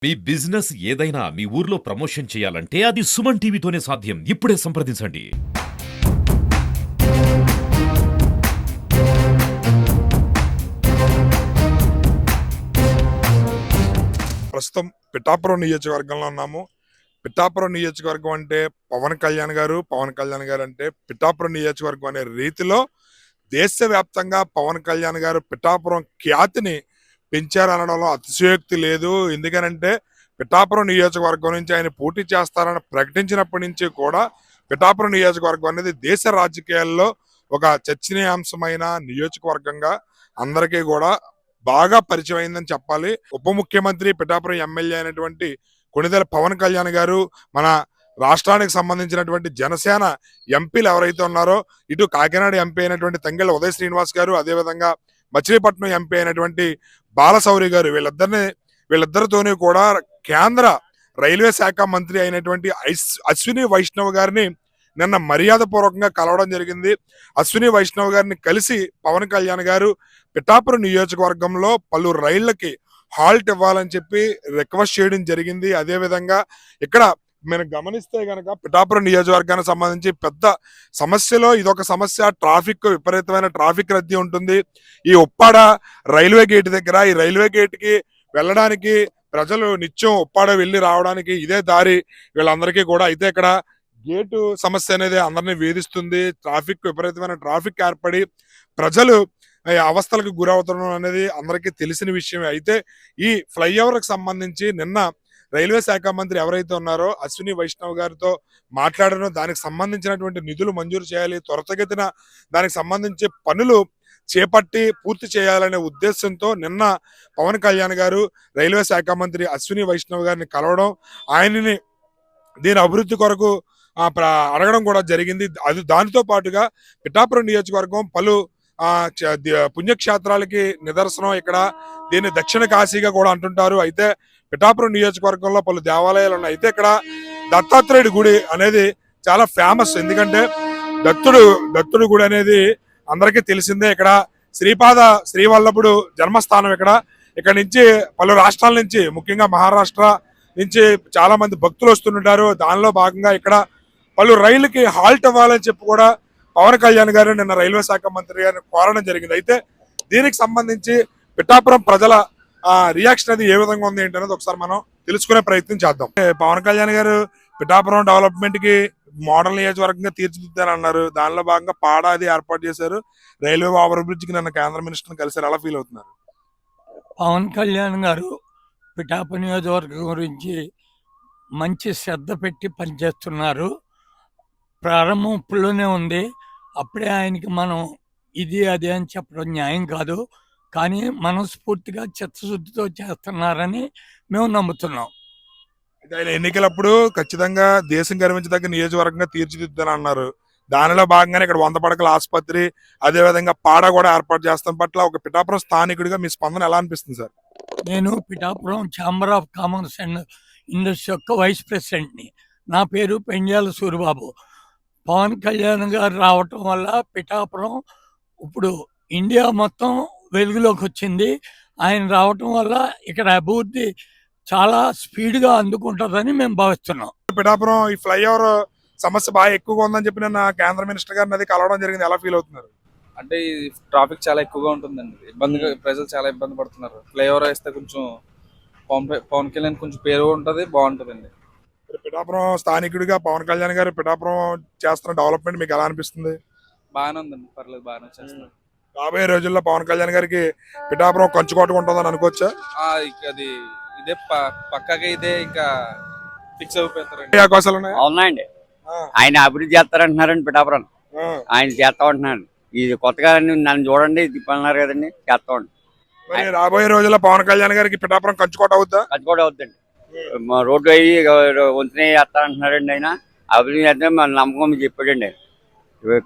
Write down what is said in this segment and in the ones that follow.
మీ business ఏదైనా మీ ఊర్లో promotion చేయాలంటే అది సుమన్ టీవీతోనే సాధ్యం. ఇప్పుడే సంప్రదించండి. ప్రస్తుతం పిఠాపురం నియోజకవర్గంలో ఉన్నాము. పిఠాపురం నియోజకవర్గం అంటే పవన్ కళ్యాణ్ గారు అంటే పిఠాపురం నియోజకవర్గం అనే రీతిలో దేశవ్యాప్తంగా పవన్ కళ్యాణ్ గారు పిఠాపురం ఖ్యాతిని పెంచారనడంలో అతిశయోక్తి లేదు. ఎందుకనంటే పిఠాపురం నియోజకవర్గం నుంచి ఆయన పోటీ చేస్తారని ప్రకటించినప్పటి నుంచి కూడా పిఠాపురం నియోజకవర్గం అనేది దేశ రాజకీయాల్లో ఒక చర్చనీయాంశమైన నియోజకవర్గంగా అందరికీ కూడా బాగా పరిచయం అయిందని చెప్పాలి. ఉప ముఖ్యమంత్రి పిఠాపురం ఎమ్మెల్యే అయినటువంటి కొణిదెల పవన్ కళ్యాణ్ గారు, మన రాష్ట్రానికి సంబంధించినటువంటి జనసేన ఎంపీలు ఎవరైతే ఉన్నారో, ఇటు కాకినాడ ఎంపీ అయినటువంటి తంగెళ్ళ ఉదయ్ శ్రీనివాస్ గారు, అదేవిధంగా మచిలీపట్నం ఎంపీ అయినటువంటి బాలశౌరి గారు, వీళ్ళిద్దరితోని కూడా కేంద్ర రైల్వే శాఖ మంత్రి అయినటువంటి అశ్విని వైష్ణవ్ గారిని నిన్న మర్యాద పూర్వకంగా కలవడం జరిగింది. అశ్విని వైష్ణవ్ గారిని కలిసి పవన్ కళ్యాణ్ గారు పిఠాపురం నియోజకవర్గంలో పలు రైళ్లకి హాల్ట్ ఇవ్వాలని చెప్పి రిక్వెస్ట్ చేయడం జరిగింది. అదేవిధంగా ఇక్కడ మనం గమనిస్తే గనక పిఠాపురం నియోజకవర్గానికి సంబంధించి పెద్ద సమస్యలో ఇదొక సమస్య. విపరీతమైన ట్రాఫిక్ రద్దీ ఉంటుంది. ఈ ఉప్పాడ రైల్వే గేట్ దగ్గర, ఈ రైల్వే గేట్ కి వెళ్ళడానికి ప్రజలు నిత్యం ఉప్పాడ వెళ్ళి రావడానికి ఇదే దారి వీళ్ళందరికీ కూడా. అయితే ఇక్కడ గేటు సమస్య అనేది అందరినీ వేధిస్తుంది. విపరీతమైన ట్రాఫిక్ ఏర్పడి ప్రజలు అవస్థలకు గురవుతుండడం అనేది అందరికీ తెలిసిన విషయమే. అయితే ఈ ఫ్లైఓవర్ కి సంబంధించి నిన్న రైల్వే శాఖ మంత్రి ఎవరైతే ఉన్నారో అశ్విని వైష్ణవ్ గారితో మాట్లాడడం, దానికి సంబంధించినటువంటి నిధులు మంజూరు చేయాలి, త్వరితగతిన దానికి సంబంధించి పనులు చేపట్టి పూర్తి చేయాలనే ఉద్దేశంతో నిన్న పవన్ కళ్యాణ్ గారు రైల్వే శాఖ మంత్రి అశ్విని వైష్ణవ్ గారిని కలవడం, ఆయనని దీని అభివృద్ధి కొరకు అడగడం కూడా జరిగింది. దానితో పాటుగా పిఠాపురం నియోజకవర్గం పలు పుణ్యక్షేత్రాలకి నిదర్శనం. ఇక్కడ దీన్ని దక్షిణ కాశీగా కూడా అంటుంటారు. అయితే పిఠాపురం నియోజకవర్గంలో పలు దేవాలయాలు ఉన్నాయి. అయితే ఇక్కడ దత్తాత్రేయుడి గుడి అనేది చాలా ఫేమస్. ఎందుకంటే దత్తుడు గుడి అనేది అందరికీ తెలిసిందే. ఇక్కడ శ్రీవల్లభుడు జన్మస్థానం. ఇక్కడ నుంచి పలు రాష్ట్రాల నుంచి, ముఖ్యంగా మహారాష్ట్ర నుంచి చాలా మంది భక్తులు వస్తుంటారు. దానిలో భాగంగా ఇక్కడ పలు రైలుకి హాల్ట్ ఇవ్వాలని చెప్పి కూడా పవన్ కళ్యాణ్ గారు నిన్న రైల్వే శాఖ మంత్రి గారిని కోరడం జరిగింది. అయితే దీనికి సంబంధించి పిఠాపురం ప్రజల రియాక్షన్ అది ఏ విధంగా ఉంది ఏంటనేది ఒకసారి మనం తెలుసుకునే ప్రయత్నం చేద్దాం. పవన్ కళ్యాణ్ గారు పిఠాపురం డెవలప్మెంట్ కి మోడల్ నియోజకవర్గంగా తీర్చిదిద్దారన్నారు. దానిలో భాగంగా పాడ అది ఏర్పాటు చేశారు. రైల్వే ఓవర్ బ్రిడ్జ్ కి నిన్న కేంద్ర మినిస్టర్ కలిసారు. ఎలా ఫీల్ అవుతున్నారు? పవన్ కళ్యాణ్ గారు పిఠాపురం నియోజకవర్గం గురించి మంచి శ్రద్ధ పెట్టి పనిచేస్తున్నారు. ప్రారంభంలోనే ఉంది. అప్పుడే ఆయనకి మనం ఇది అది అని చెప్పడం న్యాయం కాదు. కానీ మనస్ఫూర్తిగా చిత్తశుద్ధితో చేస్తున్నారని మేము నమ్ముతున్నాం. ఆయన ఎన్నికలప్పుడు ఖచ్చితంగా దేశం గర్వించదగ్గ నియోజకవర్గంగా తీర్చిదిద్దని అన్నారు. దానిలో భాగంగానే ఇక్కడ 100 పడకల ఆసుపత్రి, అదేవిధంగా పాడ కూడా ఏర్పాటు చేస్తాం పట్ల ఒక పిఠాపురం స్థానికుడిగా మీ స్పందన ఎలా అనిపిస్తుంది సార్? నేను Pithapuram chamber of commerce and industry యొక్క వైస్ ప్రెసిడెంట్ని. నా పేరు పెండ్యాల సూరిబాబు. పవన్ కళ్యాణ్ గారు రావటం వల్ల పిఠాపురం ఇప్పుడు ఇండియా మొత్తం వెలుగులోకి వచ్చింది. ఆయన రావటం వల్ల ఇక్కడ అభివృద్ధి చాలా స్పీడ్గా అందుకుంటుందని మేము భావిస్తున్నాం. పిఠాపురం ఈ ఫ్లైఓవర్ సమస్య బాగా ఎక్కువగా ఉందని చెప్పి నిన్న కేంద్ర మినిస్టర్ గారిని అది కలవడం జరిగింది. ఎలా ఫీల్ అవుతున్నారు? అంటే ఈ ట్రాఫిక్ చాలా ఎక్కువగా ఉంటుందండి. ఇబ్బందిగా ప్రజలు చాలా ఇబ్బంది పడుతున్నారు. ఫ్లైఓవర్ వేస్తే కొంచెం పవన్ కళ్యాణ్ కొంచెం పేరు ఉంటుంది, బాగుంటుందండి. పిఠాపురం స్థానికుడిగా పవన్ కళ్యాణ్ గారు పిఠాపురం చేస్తున్న డెవలప్మెంట్ మీకు ఎలా అనిపిస్తుంది? బాగానే ఉందండి, పర్లేదు, బాగానే చేస్తున్నారు. రాబోయే రోజుల్లో పవన్ కళ్యాణ్ గారికి పిఠాపురం కంచుకోటగా ఉంటుందని అనుకోవచ్చా? అది ఇదే పక్కగా ఇదే ఇంకా ఫిక్స్ అయిపోతారండి. అవకాశాలు ఉన్నాయి. అవునండి, ఆయన అభివృద్ధి చేస్తారంటున్నారండి. పిఠాపురం ఆయన చేస్తా ఉంటున్నాడు. ఇది కొత్తగా నన్ను చూడండి తిప్పన్నారు కదండి, చేస్తా ఉండి. మరి రాబోయే రోజుల్లో పవన్ కళ్యాణ్ గారికి పిఠాపురం కంచుకోట అవుద్దా? కంచుకోట అవుద్దండి. రోడ్డు అయ్యి వంతునే చేస్తానంటున్నారండి. ఆయన అభివృద్ధి చేస్తే మన నమ్మకం చెప్పాడండి.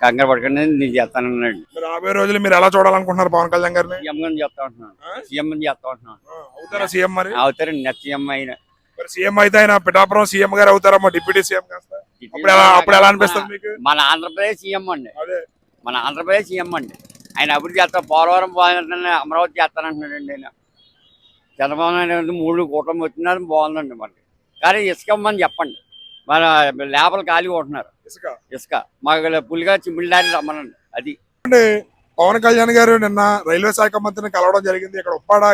కంగారు పడకండి, నేను చేస్తానన్నాడు. రాబోయే రోజులు మీరు ఎలా చూడాలనుకుంటున్నారు పవన్ కళ్యాణ్ గారిని? సీఎం గారిని చేస్తా ఉంటున్నాను. సీఎం అని చేస్తా ఉంటున్నాను. అవుతారా సీఎం? మరి అవుతారండి. నెక్స్ట్ సీఎం అయిన సీఎం అయితే ఆయన పిఠాపురం సీఎం గారు అవుతారమ్మా, డిప్యూటీ సీఎం కాస్త. అప్పుడు ఎలా అనిపిస్తుంది మీకు? మన ఆంధ్రప్రదేశ్ సీఎం అండి. మన ఆంధ్రప్రదేశ్ సీఎం అండి. ఆయన అభివృద్ధి చేస్తా, పోలవరం అమరావతి చేస్తానంటున్నాడండి. ఆయన చంద్రబాబు నాయుడు గారు 3 కూటమి వచ్చినా బాగుందండి మనకి. కానీ ఇసుక ఇమ్మని చెప్పండి. మన లేబర్లు ఖాళీగా ఉంటున్నారు. ఇసుక ఇసుక మాకు పులిగా చిమ్మిళ్ళారి రమ్మనండి. అది పవన్ కళ్యాణ్ గారు నిన్న రైల్వే శాఖ మంత్రిని కలవడం జరిగింది. ఇక్కడ ఉప్పాడ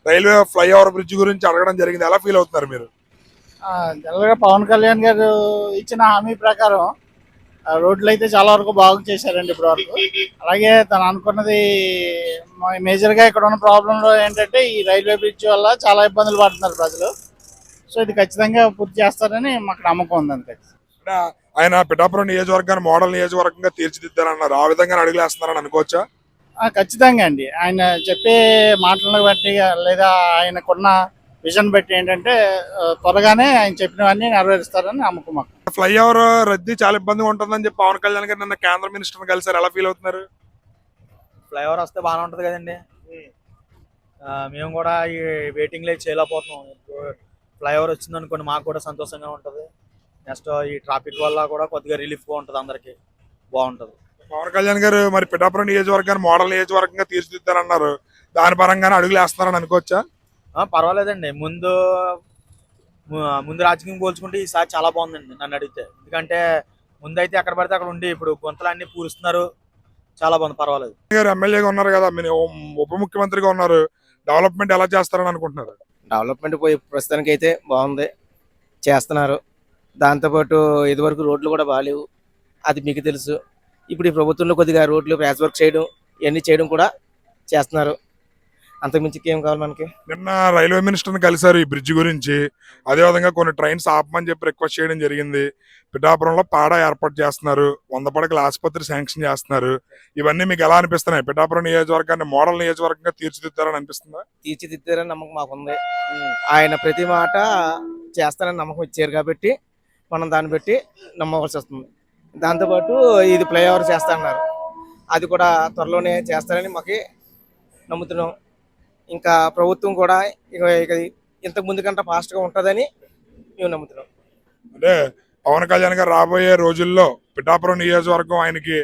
రైల్వే ఫ్లైఓవర్ బ్రిడ్జ్ గురించి అడగడం జరిగింది. ఎలా ఫీల్ అవుతున్నారు మీరు? జనరల్గా పవన్ కళ్యాణ్ గారు ఇచ్చిన హామీ ప్రకారం రోడ్లు అయితే చాలా వరకు బాగు చేశారండి ఇప్పటి వరకు. అలాగే తను అనుకున్నది మేజర్గా ఇక్కడ ఉన్న ప్రాబ్లంలో ఏంటంటే ఈ రైల్వే బ్రిడ్జ్ వల్ల చాలా ఇబ్బందులు పడుతున్నారు ప్రజలు. సో ఇది ఖచ్చితంగా పూర్తి చేస్తారని మాకు నమ్మకం ఉంది. అంతే. అంటే ఆయన పిఠాపురం నియోజకవర్గాన్ని మోడల్ నియోజకవర్గంగా తీర్చిదిద్దారన్నారు. ఆ విధంగా అడుగులేస్తున్నారని అనుకోవచ్చా? ఖచ్చితంగా అండి. ఆయన చెప్పే మాటలను బట్టి లేదా ఆయనకున్న విజన్ బట్టి ఏంటంటే త్వరగానే ఆయన చెప్పినవన్నీ నెరవేరుస్తారని నమ్మకం మాకు. ఫ్లైఓవర్ రద్దీ చాలా ఇబ్బందిగా ఉంటుందని చెప్పి పవన్ కళ్యాణ్ గారు నిన్న కేంద్ర మినిస్టర్ కలిసారు. ఎలా ఫీల్ అవుతున్నారు? ఫ్లైఓవర్ వస్తే బాగానే ఉంటుంది కదండి. మేము కూడా ఈ వెయిటింగ్ లైట్ చేయలేకపోతున్నాం. ఫ్లైఓవర్ వచ్చింది అనుకోండి మాకు కూడా సంతోషంగా ఉంటుంది. నెక్స్ట్ ఈ ట్రాఫిక్ వల్ల కూడా కొద్దిగా రిలీఫ్గా ఉంటుంది, అందరికి బాగుంటుంది. పవన్ కళ్యాణ్ గారు మరి పిఠాపురం నియోజకవర్గాన్ని మోడల్ నియోజకవర్గంగా తీర్చిదిద్దారన్నారు. దాని పరంగానే అడుగులేస్తున్నారని అనుకోవచ్చా? పర్వాలేదండి. ముందు రాజకీయం పోల్చుకుంటే ఈసారి చాలా బాగుందండి నన్ను అడిగితే. ఎందుకంటే ముందైతే ఎక్కడ పడితే అక్కడ ఉండి ఇప్పుడు గుంతలన్నీ పూరుస్తున్నారు. చాలా బాగుంది, పర్వాలేదు. గారు ఎమ్మెల్యేగా ఉన్నారు కదా, మీరు ఉప ముఖ్యమంత్రిగా ఉన్నారు. డెవలప్మెంట్ ఎలా చేస్తారని అనుకుంటున్నారు? డెవలప్మెంట్ పోయి ప్రస్తుతానికి అయితే బాగుంది, చేస్తున్నారు. దాంతోపాటు ఇదివరకు రోడ్లు కూడా బాగాలేవు, అది మీకు తెలుసు. ఇప్పుడు ఈ ప్రభుత్వంలో కొద్దిగా రోడ్లు ప్యాచ్ వర్క్ చేయడం ఇవన్నీ చేయడం కూడా చేస్తున్నారు. అంతకుమించి ఏం కావాలి మనకి? నిన్న రైల్వే మినిస్టర్ని కలిసారు ఈ బ్రిడ్జ్ గురించి. అదేవిధంగా కొన్ని ట్రైన్స్ ఆపమని చెప్పి రిక్వెస్ట్ చేయడం జరిగింది. పిఠాపురంలో పాడా ఏర్పాటు చేస్తున్నారు, 100 పడకల ఆసుపత్రి శాంక్షన్ చేస్తున్నారు. ఇవన్నీ మీకు ఎలా అనిపిస్తున్నాయి? పిఠాపురం నియోజకవర్గాన్ని మోడల్ నియోజకవర్గంగా తీర్చిదిద్దారని అనిపిస్తుందా? తీర్చిదిద్దారని నమ్మకం మాకుంది. ఆయన ప్రతి మాట చేస్తారని నమ్మకం ఇచ్చారు కాబట్టి మనం దాన్ని బట్టి నమ్మవలసి వస్తుంది. దాంతోపాటు ఇది ఫ్లైఓవర్ చేస్తారన్నారు, అది కూడా త్వరలోనే చేస్తారని మాకు నమ్ముతున్నాం. ఇంకా ప్రభుత్వం కూడా ఇక ఇంతకు ముందు కంటే ఫాస్ట్గా ఉంటుందని మేము నమ్ముతున్నాం. అంటే పవన్ కళ్యాణ్ గారు రాబోయే రోజుల్లో పిఠాపురం నియోజకవర్గం ఆయనకి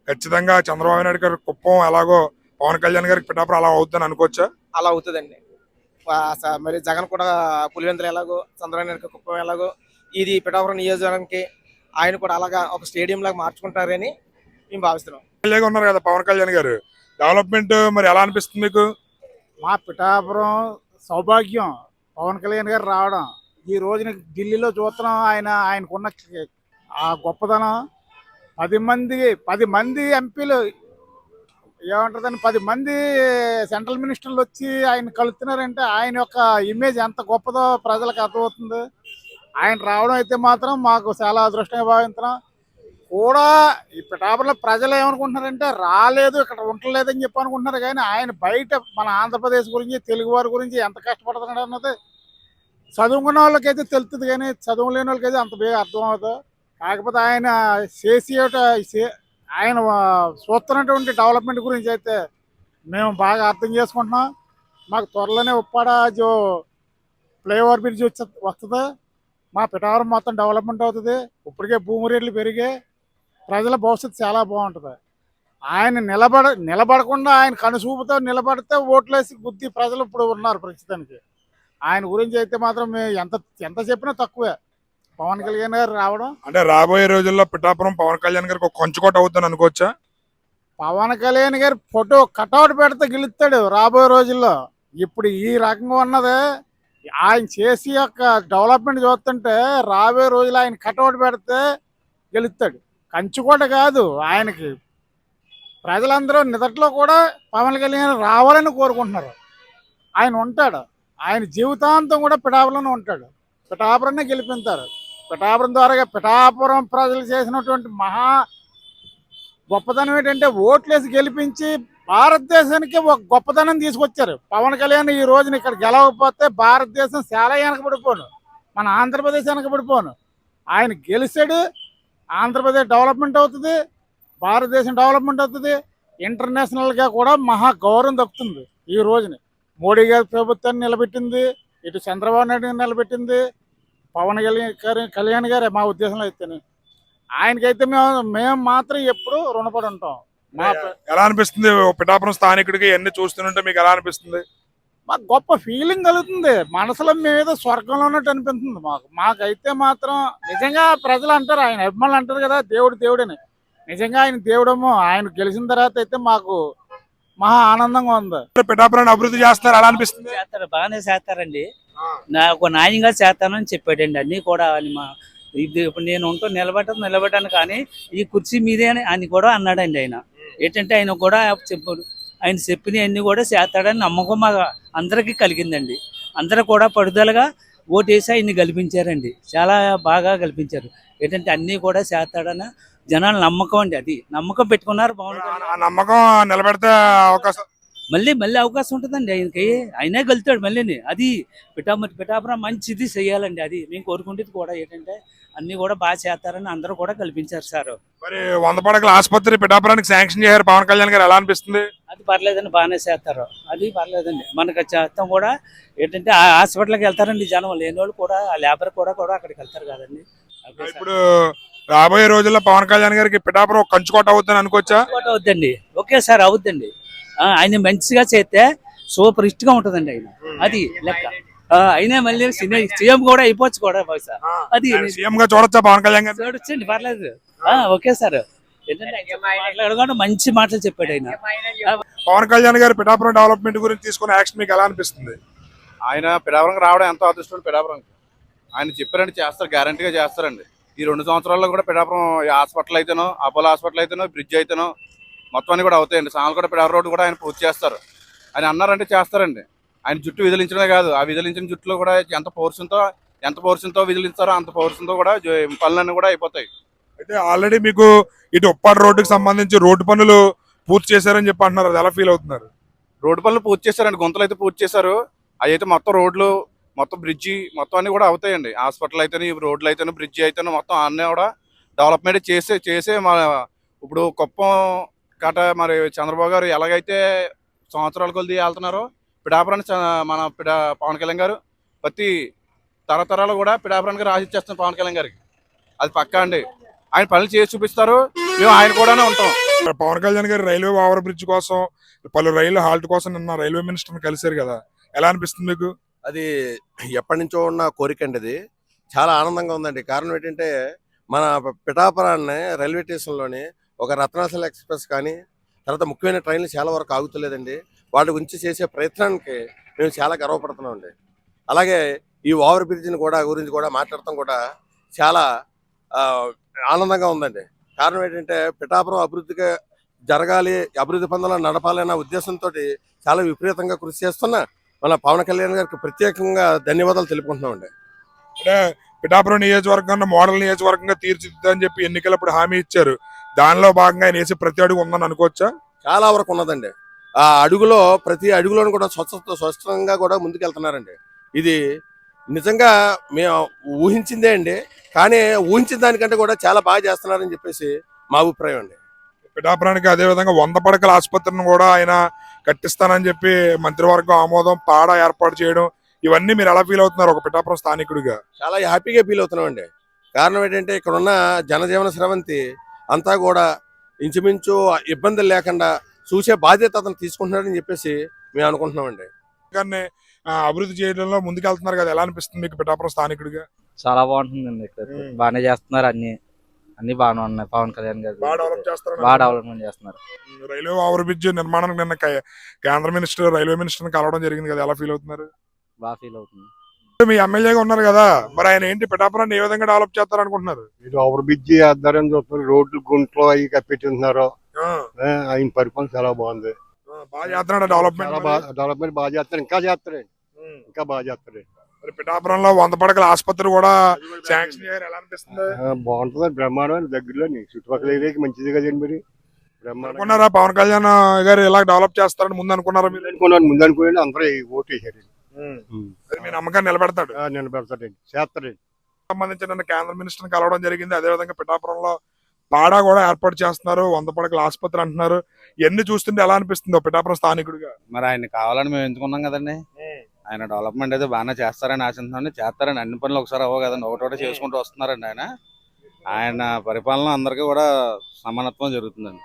ఖచ్చితంగా చంద్రబాబు నాయుడు గారి కుప్పం ఎలాగో పవన్ కళ్యాణ్ గారికి పిఠాపురం అలా అవుతుందని అనుకోవచ్చా? అలా అవుతుందండి. మరి జగన్ కూడా పులివెందులు ఎలాగో, చంద్రబాబు నాయుడు కుప్పం ఎలాగో, ఇది పిఠాపురం నియోజకవర్గానికి ఆయన కూడా అలాగా ఒక స్టేడియం లాగా మార్చుకుంటారని మేము భావిస్తున్నాం. ఎమ్మెల్యేగా ఉన్నారు కదా పవన్ కళ్యాణ్ గారు, డెవలప్మెంట్ మరి ఎలా అనిపిస్తుంది మీకు? మా పిఠాపురం సౌభాగ్యం పవన్ కళ్యాణ్ గారు రావడం. ఈ రోజున ఢిల్లీలో చూస్తున్నాం ఆయనకున్న ఆ గొప్పతనం. 10 మంది ఎంపీలు ఏమంటుందని 10 మంది సెంట్రల్ మినిస్టర్లు వచ్చి ఆయన కలుస్తున్నారంటే ఆయన యొక్క ఇమేజ్ ఎంత గొప్పదో ప్రజలకు అర్థమవుతుంది. ఆయన రావడం అయితే మాత్రం మాకు చాలా అదృష్టంగా భావిస్తున్నాం. కూడా ఈ పిఠాపురంలో ప్రజలు ఏమనుకుంటున్నారంటే రాలేదు, ఇక్కడ ఉండలేదని చెప్పి అనుకుంటున్నారు. కానీ ఆయన బయట మన ఆంధ్రప్రదేశ్ గురించి, తెలుగు వారి గురించి ఎంత కష్టపడుతున్నాడు అన్నది చదువుకున్న వాళ్ళకైతే తెలుస్తుంది, కానీ చదువు లేని వాళ్ళకైతే అంత బాగా అర్థం అవుతుంది. కాకపోతే ఆయన ఆయన చూస్తున్నటువంటి డెవలప్మెంట్ గురించి అయితే మేము బాగా అర్థం చేసుకుంటున్నాం. మాకు త్వరలోనే ఉప్పాడ ఫ్లైఓవర్ బ్రిడ్జ్ వస్తుంది. మా పిఠాపురం మొత్తం డెవలప్మెంట్ అవుతుంది. ఇప్పటికే భూమి రేట్లు పెరిగాయి, ప్రజల భవిష్యత్తు చాలా బాగుంటుంది. ఆయన నిలబడకుండా ఆయన కనుసూపుతో నిలబడితే ఓట్లేసి బుద్ధి ప్రజలు ఇప్పుడు ఉన్నారు ప్రస్తుతానికి. ఆయన గురించి అయితే మాత్రం మేము ఎంత చెప్పినా తక్కువే. పవన్ కళ్యాణ్ గారు రావడం అంటే రాబోయే రోజుల్లో పిఠాపురం పవన్ కళ్యాణ్ గారికి ఒక కొంచుకోట అవుతుందని అనుకోవచ్చా? పవన్ కళ్యాణ్ గారి ఫోటో కటౌట్ పెడితే గెలుస్తాడు రాబోయే రోజుల్లో. ఇప్పుడు ఈ రకంగా ఉన్నది ఆయన చేసి యొక్క డెవలప్మెంట్ చూస్తుంటే రాబోయే రోజులు ఆయన కటౌట్ పెడితే గెలుస్తాడు. కంచుకోట కాదు, ఆయనకి ప్రజలందరూ నిదట్లో కూడా పవన్ కళ్యాణ్ రావాలని కోరుకుంటున్నారు. ఆయన ఉంటాడు, ఆయన జీవితాంతం కూడా పిఠాపురంలో ఉంటాడు. పిఠాపురాన్ని గెలిపిస్తారు. పిఠాపురం ద్వారా పిఠాపురం ప్రజలు చేసినటువంటి మహా గొప్పతనం ఏంటంటే ఓట్లేసి గెలిపించి భారతదేశానికి ఒక గొప్పతనం తీసుకొచ్చారు. పవన్ కళ్యాణ్ ఈ రోజున ఇక్కడ గెలవకపోతే భారతదేశం చాలా వెనకబడిపోను, మన ఆంధ్రప్రదేశ్ వెనకబడిపోను. ఆయన గెలిచాడు, ఆంధ్రప్రదేశ్ డెవలప్మెంట్ అవుతుంది, భారతదేశం డెవలప్మెంట్ అవుతుంది. ఇంటర్నేషనల్గా కూడా మహా గౌరవం దక్కుతుంది. ఈ రోజున మోడీ గారి ప్రభుత్వాన్ని నిలబెట్టింది, ఇటు చంద్రబాబు నాయుడు నిలబెట్టింది పవన్ కళ్యాణ్ గారే. మా ఉద్దేశంలో అయితేనే ఆయనకైతే మేము మాత్రం ఎప్పుడు రుణపడి ఉంటాం. ఎలా అనిపిస్తుంది పిఠాపురం స్థానికుడికి ఎన్ని చూస్తుంటే మీకు ఎలా అనిపిస్తుంది? మాకు గొప్ప ఫీలింగ్ కలుగుతుంది. మనసులో మేమేదో స్వర్గంలో ఉన్నట్టు అనిపిస్తుంది మాకైతే మాత్రం. నిజంగా ప్రజలు అంటారు, ఆయన అభిమానులు అంటారు కదా దేవుడని. నిజంగా ఆయన దేవుడేమో. ఆయన గెలిచిన తర్వాత అయితే మాకు మహా ఆనందంగా ఉంది. పిఠాపురాన్ని అభివృద్ధి చేస్తున్నారు ఎలా అనిపిస్తుంది? చేస్తారు, బాగానే చేస్తారండి. నాకు న్యాయంగా చేస్తానని చెప్పాడండి అన్ని కూడా. ఇది ఇప్పుడు నేను నిలబెట్టాను కానీ ఈ కుర్చీ మీదే అని ఆయన కూడా అన్నాడండి. ఆయన ఏంటంటే ఆయన కూడా చెప్పాడు, ఆయన చెప్పిన అన్ని కూడా చేస్తాడని నమ్మకం మా అందరికీ కలిగిందండి. అందరూ కూడా పడుదలగా ఓటేసి ఆయన్ని గెలిపించారండి. చాలా బాగా గెలిపించారు. ఏంటంటే అన్నీ కూడా చేస్తాడని జనాల నమ్మకం అండి. అది నమ్మకం పెట్టుకున్నారు. బాగుంటుంది. ఆ నమ్మకం నిలబెడితే అవకాశం మళ్ళీ అవకాశం ఉంటుందండి ఆయనకి. ఆయనే గెలుతాడు మళ్ళీ. అది పిఠాపురం మంచిది చెయ్యాలండి. అది మేము కోరుకుంటేది కూడా ఏంటంటే అన్ని కూడా బాగా చేస్తారని అందరూ కూడా కల్పించారు సార్. మరి 100 పడకల ఆసుపత్రి పిఠాపురానికి శాంక్షన్ చేశారు పవన్ కళ్యాణ్ గారు, ఎలా అనిపిస్తుంది? అది పర్లేదండి, బాగానే చేస్తారు. అది పర్లేదండి. మనకు చేస్తాం కూడా ఏంటంటే ఆ హాస్పిటల్కి వెళ్తారండి జనం. లేని వాళ్ళు కూడా ఆ లేబర్ కూడా అక్కడికి వెళ్తారు కదండి. ఇప్పుడు రాబోయే రోజుల్లో పవన్ కళ్యాణ్ గారికి పిఠాపురం కంచుకోట అవుతుందని అనుకోవచ్చా? అవుద్దండి. ఓకే సార్, అవుద్దండి. ఆయన మంచిగా చేస్తే సూపర్ హిట్ గా ఉంటుందండి ఆయన. అది లెక్క. అయినా మళ్ళీ సీఎం కూడా అయిపోవచ్చు కూడా బహుశా. అది సీఎం గా చూడొచ్చా పవన్ కళ్యాణ్ గారు? చూడొచ్చండి, పర్లేదు. Okay sir. ఏంటంటే మాట్లాడకుండా మంచి మాటలు చెప్పాడు ఆయన. పవన్ కళ్యాణ్ గారు పిఠాపురం డెవలప్మెంట్ గురించి తీసుకున్న యాక్షన్ మీకు ఎలా అనిపిస్తుంది? ఆయన పిఠాపురంకి రావడం ఎంతో అదృష్టం. పిఠాపురంకి ఆయన చెప్పారంటే చేస్తారు, గ్యారంటీగా చేస్తారండి. ఈ 2 సంవత్సరాల్లో కూడా పిఠాపురం హాస్పిటల్ అయితేనో, అపోలో హాస్పిటల్ అయితేనో, బ్రిడ్జ్ అయితేనో మొత్తం అన్ని కూడా అవుతాయండి. సామలకోట పిఠాపురం రోడ్డు కూడా ఆయన పూర్తి చేస్తారు. ఆయన అన్నారంటే చేస్తారండి. ఆయన జుట్టు విదిలించడమే కాదు, ఆ విదిలించిన జుట్టులో కూడా ఎంత పౌరుషంతో విదిలించారో అంత పౌరుషంతో కూడా పనులన్నీ కూడా అయిపోతాయి. అయితే ఆల్రెడీ మీకు ఇటు ఉప్పాడు రోడ్డుకి సంబంధించి రోడ్డు పనులు పూర్తి చేశారని చెప్పి అంటున్నారు, అది ఎలా ఫీల్ అవుతున్నారు? రోడ్డు పనులు పూర్తి చేశారండి, గుంతలు అయితే పూర్తి చేశారు. అవి అయితే మొత్తం రోడ్లు, మొత్తం బ్రిడ్జి మొత్తం అన్ని కూడా అవుతాయండి. హాస్పిటల్ అయితేనే, రోడ్లు అయితేనే, బ్రిడ్జి అయితేనే మొత్తం అన్నీ కూడా డెవలప్మెంట్ చేసే మన ఇప్పుడు కుప్పం కట మరి చంద్రబాబు గారు ఎలాగైతే సంవత్సరాల కొద్ది వెళ్తున్నారో పిఠాపురాన్ని మన పవన్ కళ్యాణ్ గారు ప్రతి తరతరాలు కూడా పిఠాపురానికి రాసిచ్చేస్తాం పవన్ కళ్యాణ్ గారికి. అది పక్కా అండి. ఆయన పనులు చేసి చూపిస్తారు, మేము ఆయన కూడానే ఉంటాం. పవన్ కళ్యాణ్ గారు రైల్వే ఓవర్ బ్రిడ్జ్ కోసం, పలు రైలు హాల్ట్ కోసం నిన్న రైల్వే మినిస్టర్ని కలిశారు కదా, ఎలా అనిపిస్తుంది మీకు? అది ఎప్పటి నుంచో ఉన్న కోరిక అండి. అది చాలా ఆనందంగా ఉందండి. కారణం ఏంటంటే మన పిఠాపురాన్ని రైల్వే స్టేషన్లోని ఒక రత్నాచల ఎక్స్ప్రెస్ కానీ తర్వాత ముఖ్యమైన ట్రైన్లు చాలా వరకు ఆగుతలేదండి. వాటి గురించి చేసే ప్రయత్నానికి మేము చాలా గర్వపడుతున్నాం అండి. అలాగే ఈ ఓవర్ బ్రిడ్జ్ని గురించి కూడా మాట్లాడటం కూడా చాలా ఆనందంగా ఉందండి. కారణం ఏంటంటే పిఠాపురం అభివృద్ధిగా జరగాలి, అభివృద్ధి పనులు నడపాలన్న ఉద్దేశంతో చాలా విపరీతంగా కృషి చేస్తున్న మన పవన్ కళ్యాణ్ గారికి ప్రత్యేకంగా ధన్యవాదాలు తెలుపుకుంటున్నామండి. అంటే పిఠాపురం నియోజకవర్గాన్ని మోడల్ నియోజకవర్గంగా తీర్చిదిద్దని చెప్పి ఎన్నికలప్పుడు హామీ ఇచ్చారు. దానిలో భాగంగా ఆయన వేసే ప్రతి అడుగు ఉందని అనుకోవచ్చా? చాలా వరకు ఉన్నదండి. ఆ అడుగులో ప్రతి అడుగులోనూ కూడా స్వచ్ఛంగా కూడా ముందుకెళ్తున్నారండి. ఇది నిజంగా మేము ఊహించిందే అండి. కానీ ఊహించిన దానికంటే కూడా చాలా బాగా చేస్తున్నారని చెప్పేసి మా అభిప్రాయం అండి. పిఠాపురానికి అదేవిధంగా 100 పడకల ఆసుపత్రిని కూడా ఆయన కట్టిస్తానని చెప్పి మంత్రివర్గం ఆమోదం, పాడ ఏర్పాటు చేయడం, ఇవన్నీ మీరు ఎలా ఫీల్ అవుతున్నారు ఒక పిఠాపురం స్థానికుడిగా? చాలా హ్యాపీగా ఫీల్ అవుతున్నామండి. కారణం ఏంటంటే ఇక్కడున్న జనజీవన స్రవంతి అంతా కూడా ఇంచుమించు ఇబ్బందులు లేకుండా చూసే బాధ్యత అతను తీసుకుంటున్నాడని చెప్పేసి మేము అనుకుంటున్నామండి. కానీ అభివృద్ధి చేయడంలో ముందుకెళ్తున్నారు కదా, ఎలా అనిపిస్తుంది మీకు పిఠాపురం స్థానికుడిగా? చాలా బాగుంటుందండి. ఇక్కడ బాగానే చేస్తున్నారు, అన్ని బాగానే ఉన్నాయి. పవన్ కళ్యాణ్ గారు బాగా డెవలప్ చేస్తారు, బాగా డెవలప్మెంట్ చేస్తున్నారు. రైల్వే ఓవర్ బ్రిడ్జ్ నిర్మాణం నిన్న కేంద్ర మినిస్టర్ రైల్వే మినిస్టర్ కలవడం జరిగింది కదా, ఎలా ఫీల్ అవుతున్నారు? బాగా ఫీల్ అవుతుంది. మీ ఎమ్మెల్యేగా ఉన్నారు కదా, మరి ఆయన ఏంటి పిఠాపురాన్ని ఏ విధంగా డెవలప్ చేస్తారు అనుకుంటున్నారు? ఇది ఓవర్ బ్రిడ్జి ఆధారం చూస్తున్నారు, రోడ్లు గుంట్లో అవి కప్పెట్టింటున్నారు. ఆయన పరిపాలన చాలా బాగుంది, బాగా చేస్తున్నాడు. డెవలప్మెంట్ బాగా చేస్తారు, ఇంకా చేస్తారండి, ఇంకా బాగా చేస్తారండి. మరి పిఠాపురంలో 100 పడకల ఆసుపత్రి కూడా శాంక్షన్ చేయారు, ఎలా అనిపిస్తుంది? బాగుంటుంది, బ్రహ్మాండం. దగ్గరలోని చుట్టుపక్కల ఏరియాకి మంచిది కదండి. మరి అనుకున్నారా పవన్ కళ్యాణ్ గారు ఇలా డెవలప్ చేస్తారని ముందు అనుకున్నారా మీరు? ముందు అనుకోండి, అందరూ ఓటు వేసారు. మీ నమ్మకాన్ని నిలబెడతాడు, నిలబెడతాడండి, చేస్తాడండి. సంబంధించిన కేంద్ర మినిస్టర్ కలవడం జరిగింది. అదేవిధంగా పిఠాపురంలో పాడా కూడా ఏర్పాటు చేస్తున్నారు, 100 పడకల ఆసుపత్రి అంటున్నారు. ఇవన్నీ చూస్తుంటే ఎలా అనిపిస్తుందో పిఠాపురం స్థానికుడిగా? మరి ఆయన కావాలని మేము ఎంచుకున్నాం కదండి. ఆయన డెవలప్మెంట్ అయితే బాగానే చేస్తారని ఆశిస్తున్నాను. చేస్తారని అన్ని పనులు ఒకసారి అవ్వ కదండి, ఒకటి చేసుకుంటూ వస్తున్నారండి. ఆయన పరిపాలన అందరికీ కూడా సమానత్వం జరుగుతుందండి.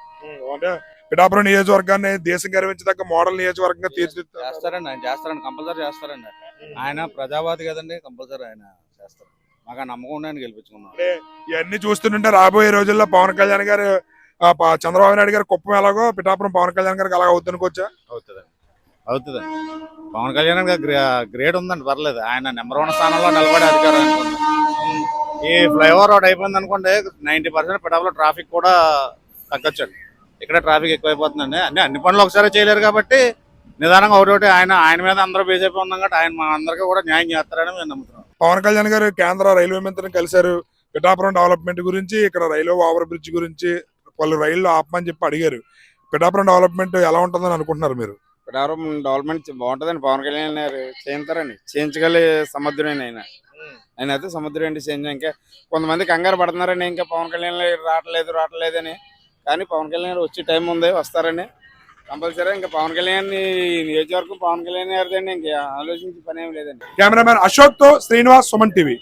అంటే పిఠాపురం నియోజకవర్గాన్ని దేశం గర్వించదగ్గ మోడల్ నియోజకవర్గంగా తీర్చిదిద్దారు. చేస్తారండి, ఆయన చేస్తారండి, కంపల్సరీ చేస్తారండి. ఆయన ప్రజావాది కదండి, కంపల్సరీ ఆయన చేస్తారు. మాకు ఆ నమ్మకం ఉండి ఆయన గెలిపించుకున్నాం. అంటే ఇవన్నీ చూస్తుంటే రాబోయే రోజుల్లో పవన్ కళ్యాణ్ గారు చంద్రబాబు నాయుడు గారు కుప్పం ఎలాగో పిఠాపురం పవన్ కళ్యాణ్ గారికి అలాగ అవుతుందనుకోవచ్చా? అవుతుందండి. పవన్ కళ్యాణ్ గారు గ్రేడ్ ఉందండి, పర్లేదు. ఆయన నెంబర్ 1 స్థానంలో నిలబడే అధికారం అనుకోండి. ఈ ఫ్లైఓవర్ రోడ్ అయిపోయింది అనుకోండి, 90% పిఠాపురం ట్రాఫిక్ కూడా తగ్గొచ్చండి. ఇక్కడ ట్రాఫిక్ ఎక్కువైపోతుందండి. అన్ని పనులు ఒకసారి చేయలేరు కాబట్టి నిదానంగా ఒకటి ఆయన మీద అందరూ బీజేపీ ఉన్నాం కాబట్టి ఆయన మా అందరికీ కూడా న్యాయం చేస్తారని మేము నమ్ముతున్నాం. పవన్ కళ్యాణ్ గారు కేంద్ర రైల్వే మంత్రిని కలిశారు. పిఠాపురం డెవలప్మెంట్ గురించి, ఇక్కడ రైల్వే ఓవర్ బ్రిడ్జ్ గురించి వాళ్ళు రైళ్లు ఆపమని చెప్పి అడిగారు. పిఠాపురం డెవలప్మెంట్ ఎలా ఉంటుందని అనుకుంటున్నారు మీరు? పిఠాపురం డెవలప్మెంట్ బాగుంటుందండి. పవన్ కళ్యాణ్ గారు చేయించారండి, చేయించగలి సముద్రుడైన ఆయన అయితే సముద్రుడు చేయించాం. ఇంకా కొంతమంది కంగారు పడుతున్నారండి, ఇంకా పవన్ కళ్యాణ్ రావట్లేదు అని. కానీ పవన్ కళ్యాణ్ గారు వచ్చే టైం ఉంది, వస్తారని కంపల్సరీ. ఇంకా పవన్ కళ్యాణ్ నియోజకవర్గం పవన్ కళ్యాణ్ గారిదండి, ఇంకా ఆలోచించి పని ఏం లేదండి. కెమెరామెన్ అశోక్ తో శ్రీనివాస్, సుమన్ టీవీ.